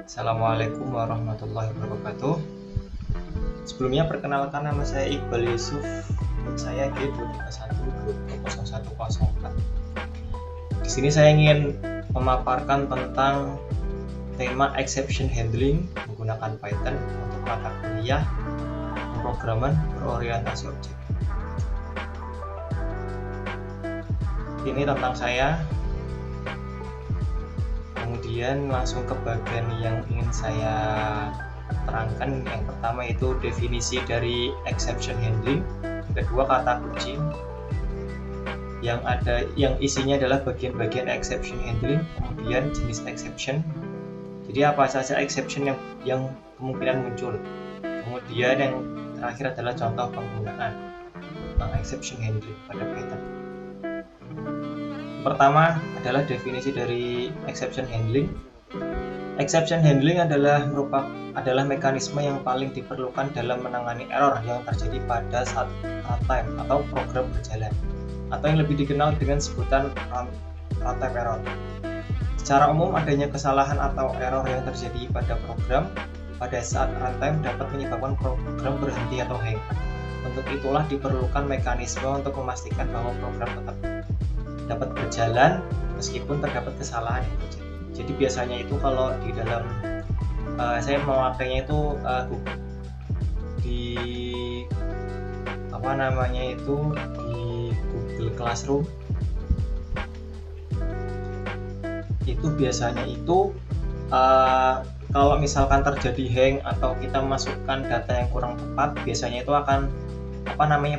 Assalamualaikum warahmatullahi wabarakatuh. Sebelumnya perkenalkan, nama saya Iqbal Yusuf. Saya G231 Di sini saya ingin memaparkan tentang tema exception handling menggunakan Python untuk mata kuliah pemrograman berorientasi objek. Ini tentang saya. Kemudian langsung ke bagian yang ingin saya terangkan. Yang pertama itu definisi dari exception handling, yang kedua kata kunci yang isinya adalah bagian-bagian exception handling, kemudian jenis exception, jadi apa saja exception yang kemungkinan muncul, kemudian yang terakhir adalah contoh penggunaan exception handling pada Python. Pertama adalah definisi dari exception handling. Exception handling adalah mekanisme yang paling diperlukan dalam menangani error yang terjadi pada saat runtime atau program berjalan, atau yang lebih dikenal dengan sebutan runtime error. Secara umum, adanya kesalahan atau error yang terjadi pada program pada saat runtime dapat menyebabkan program berhenti atau hang. Untuk itulah diperlukan mekanisme untuk memastikan bahwa program tetap dapat berjalan meskipun terdapat kesalahan yang terjadi. Jadi biasanya itu kalau di dalam saya memakainya itu di Google Classroom. Itu biasanya itu kalau misalkan terjadi hang atau kita masukkan data yang kurang tepat, biasanya itu akan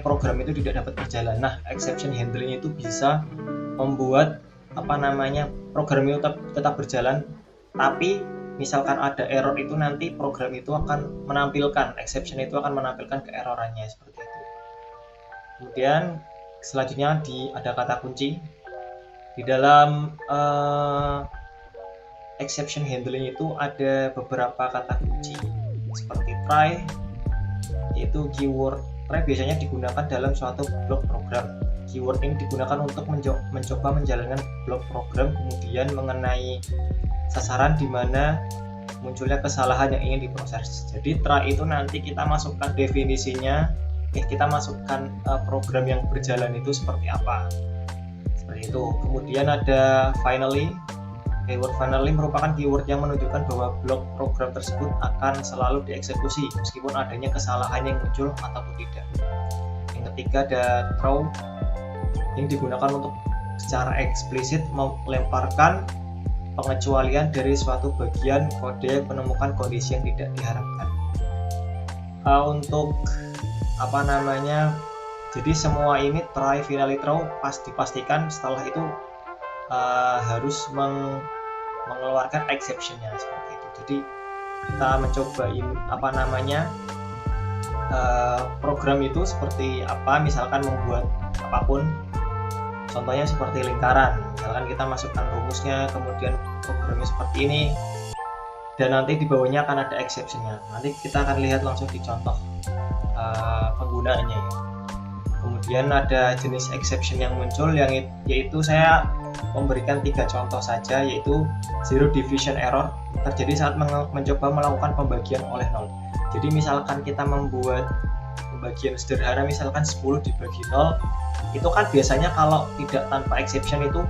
program itu tidak dapat berjalan. Nah, exception handling itu bisa membuat program itu tetap berjalan, tapi misalkan ada error itu nanti program itu akan menampilkan, exception itu akan menampilkan keerorannya seperti itu. Kemudian selanjutnya ada kata kunci. Di dalam exception handling itu ada beberapa kata kunci seperti try, yaitu keyword try biasanya digunakan dalam suatu blok program. Keyword ini digunakan untuk mencoba menjalankan blok program, kemudian mengenai sasaran di mana munculnya kesalahan yang ingin diproses. Jadi try itu nanti kita masukkan definisinya, kita masukkan program yang berjalan itu seperti apa. Seperti itu. Kemudian ada finally. Keyword finally merupakan keyword yang menunjukkan bahwa blok program tersebut akan selalu dieksekusi meskipun adanya kesalahan yang muncul ataupun tidak. Yang ketiga ada throw, yang digunakan untuk secara eksplisit melemparkan pengecualian dari suatu bagian kode menemukan kondisi yang tidak diharapkan. Jadi semua ini try, finally, throw dipastikan setelah itu harus mengeluarkan exception-nya seperti itu. Jadi kita mencoba program itu seperti apa, misalkan membuat apapun, contohnya seperti lingkaran, misalkan kita masukkan rumusnya, kemudian programnya seperti ini, dan nanti di bawahnya akan ada exception-nya. Nanti kita akan lihat langsung di contoh penggunaannya ya. Kemudian ada jenis exception yang muncul, yaitu saya memberikan 3 contoh saja, yaitu zero division error terjadi saat mencoba melakukan pembagian oleh 0. Jadi misalkan kita membuat pembagian sederhana, misalkan 10 dibagi 0, itu kan biasanya kalau tidak tanpa exception itu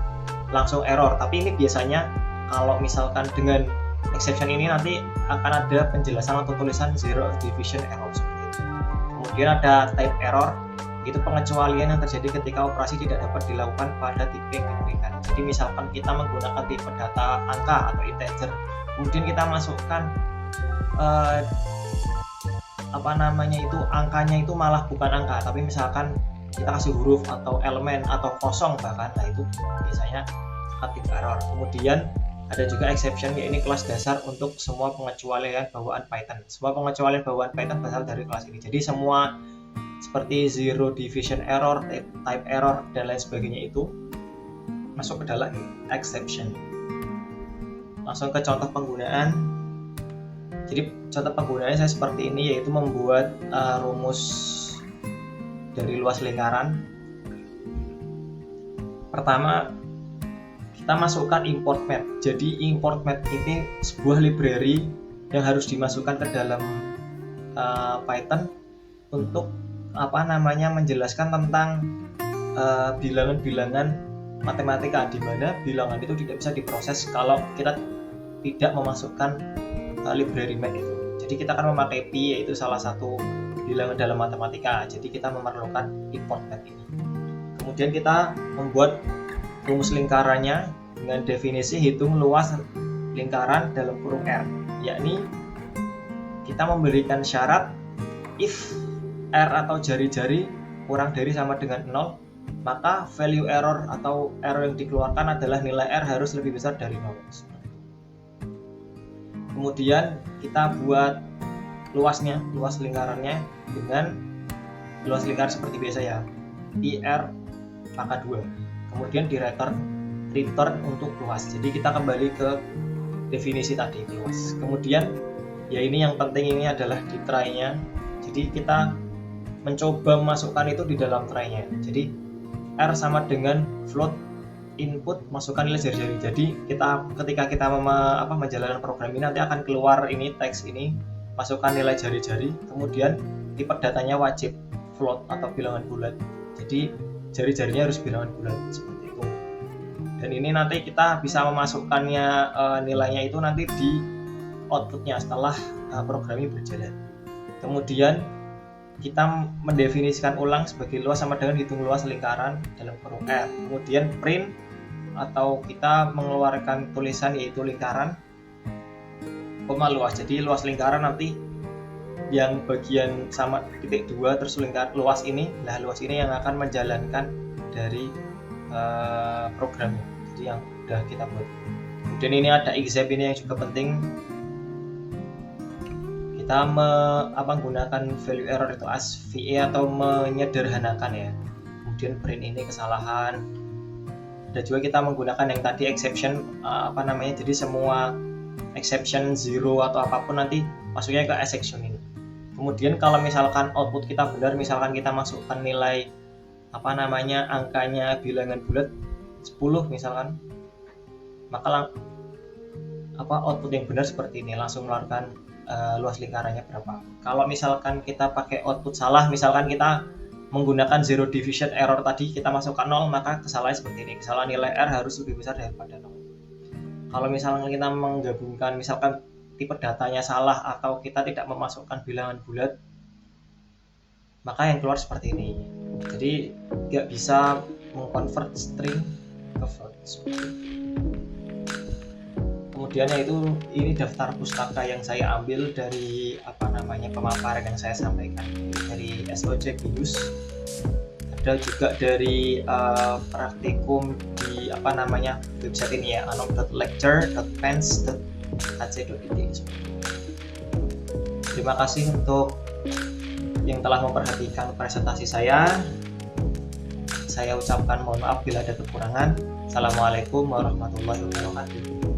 langsung error, tapi ini biasanya kalau misalkan dengan exception ini nanti akan ada penjelasan atau tulisan zero division error seperti itu. Kemudian ada type error, itu pengecualian yang terjadi ketika operasi tidak dapat dilakukan pada tipe yang diberikan. Jadi misalkan kita menggunakan tipe data angka atau integer, kemudian kita masukkan angkanya itu malah bukan angka, tapi misalkan kita kasih huruf atau elemen atau kosong bahkan, nah itu biasanya type error. Kemudian ada juga exception, yaitu kelas dasar untuk semua pengecualian bawaan Python. Semua pengecualian bawaan Python berasal dari kelas ini. Jadi semua seperti zero division error, type error, dan lain sebagainya itu masuk ke dalam exception. Langsung ke contoh penggunaan. Jadi contoh penggunaannya saya seperti ini, yaitu membuat rumus dari luas lingkaran. Pertama, kita kita masukkan import map. Jadi import map ini sebuah library yang harus dimasukkan ke dalam Python untuk menjelaskan tentang bilangan-bilangan matematika, di mana bilangan itu tidak bisa diproses kalau kita tidak memasukkan library map itu. Jadi kita akan memakai pi, yaitu salah satu bilangan dalam matematika. Jadi kita memerlukan import map ini. Kemudian kita membuat rumus lingkarannya dengan definisi hitung luas lingkaran dalam kurung R, yakni kita memberikan syarat if R atau jari-jari kurang dari sama dengan 0, maka value error atau error yang dikeluarkan adalah nilai R harus lebih besar dari 0. Kemudian kita buat luas lingkarannya dengan luas lingkaran seperti biasa ya, IR pangkat 2. Kemudian di return untuk luas. Jadi kita kembali ke definisi tadi, luas. Kemudian ya ini yang penting, ini adalah di try-nya. Jadi kita mencoba memasukkan itu di dalam try-nya. Jadi R sama dengan float input, masukkan nilai jari-jari. Jadi ketika kita menjalankan program ini, nanti akan keluar ini teks ini, masukkan nilai jari-jari. Kemudian tipe datanya wajib float atau bilangan bulat. Jadi jari-jarinya harus bilangan bulat seperti itu. Dan ini nanti kita bisa memasukkannya nilainya itu nanti di outputnya setelah program ini berjalan. Kemudian kita mendefinisikan ulang sebagai luas sama dengan hitung luas lingkaran dalam kurung R. Kemudian print atau kita mengeluarkan tulisan yaitu lingkaran koma luas. Jadi luas lingkaran nanti yang bagian sama titik 2 terus luas ini yang akan menjalankan dari programnya. Jadi yang sudah kita buat. Kemudian ini ada example ini yang juga penting. Kita menggunakan value error itu as VE atau menyederhanakan ya. Kemudian print ini kesalahan. Ada juga kita menggunakan yang tadi exception jadi semua exception 0 atau apapun nanti masuknya ke exception ini. Kemudian kalau misalkan output kita benar, misalkan kita masukkan nilai angkanya bilangan bulat 10 misalkan, maka output yang benar seperti ini, langsung mengeluarkan luas lingkarannya berapa. Kalau misalkan kita pakai output salah, misalkan kita menggunakan zero division error tadi, kita masukkan 0, maka kesalahan seperti ini, kesalahan nilai R harus lebih besar daripada 0. Kalau misalkan kita menggabungkan, misalkan tipe datanya salah atau kita tidak memasukkan bilangan bulat, maka yang keluar seperti ini. Jadi nggak bisa mengconvert string ke float. Kemudian ini daftar pustaka yang saya ambil dari pemaparan yang saya sampaikan dari SOC BINUS. Ada juga dari praktikum di website ini ya, anom.lecture.pens.ac.id. Terima kasih untuk yang telah memperhatikan presentasi saya. Saya ucapkan mohon maaf bila ada kekurangan. Assalamualaikum warahmatullahi wabarakatuh.